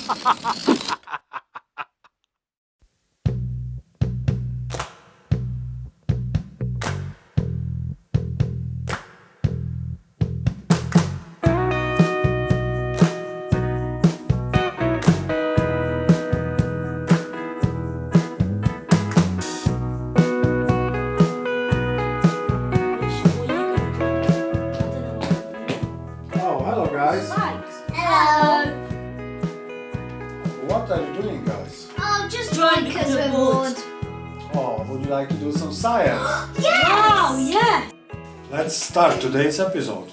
Oh, hello guys. Hello. What are you doing, guys? Oh, just drawing because we're bored. Oh, would you like to do some science? Yes! Wow, yeah. Let's start today's episode.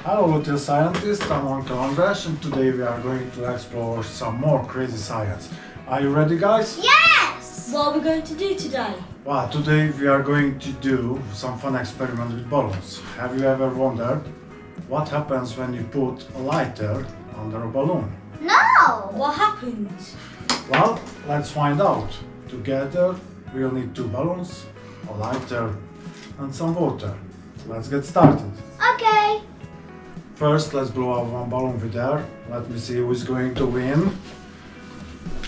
Hello little scientists, I'm Uncle Andras and today we are going to explore some more crazy science. Are you ready, guys? Yes! What are we going to do today? Well, today we are going to do some fun experiment with balloons. Have you ever wondered what happens when you put a lighter under a balloon? No! What happens? Well, let's find out. Together we'll need 2 balloons, a lighter and some water. Let's get started. Okay. First, let's blow out one balloon with air. Let me see who is going to win.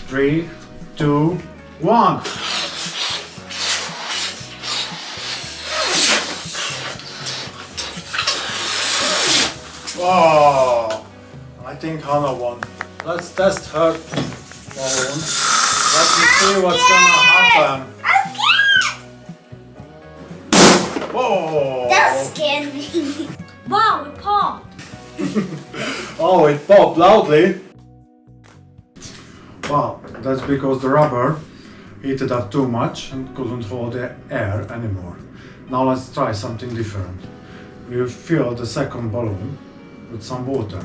3, 2, 1. Wow! I think Hannah won. Let's test her balloon. Let me see what's gonna happen. I'm scared! Whoa! That scared me. Wow, it popped! Oh, it popped loudly. Well, that's because the rubber heated up too much and couldn't hold the air anymore. Now let's try something different. We'll fill the second balloon with some water.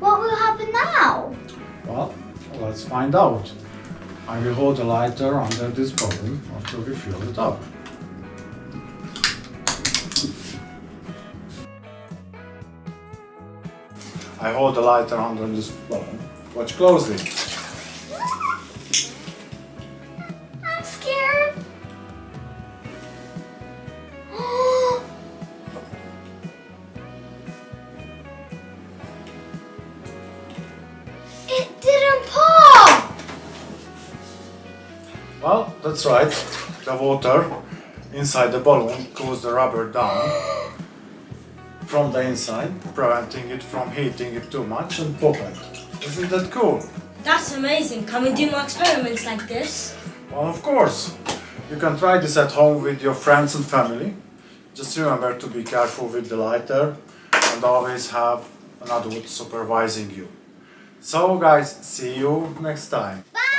What will happen now? Well, let's find out. I will hold the lighter under this balloon after we fill it up. I hold the lighter under this balloon. Watch closely. I'm scared. It didn't pop! Well, that's right. The water inside the balloon cools the rubber down from the inside, preventing it from heating it too much and popping. Isn't that cool? That's amazing. Can we do more experiments like this? Well, of course. You can try this at home with your friends and family. Just remember to be careful with the lighter and always have an adult supervising you. So guys, see you next time. Bye!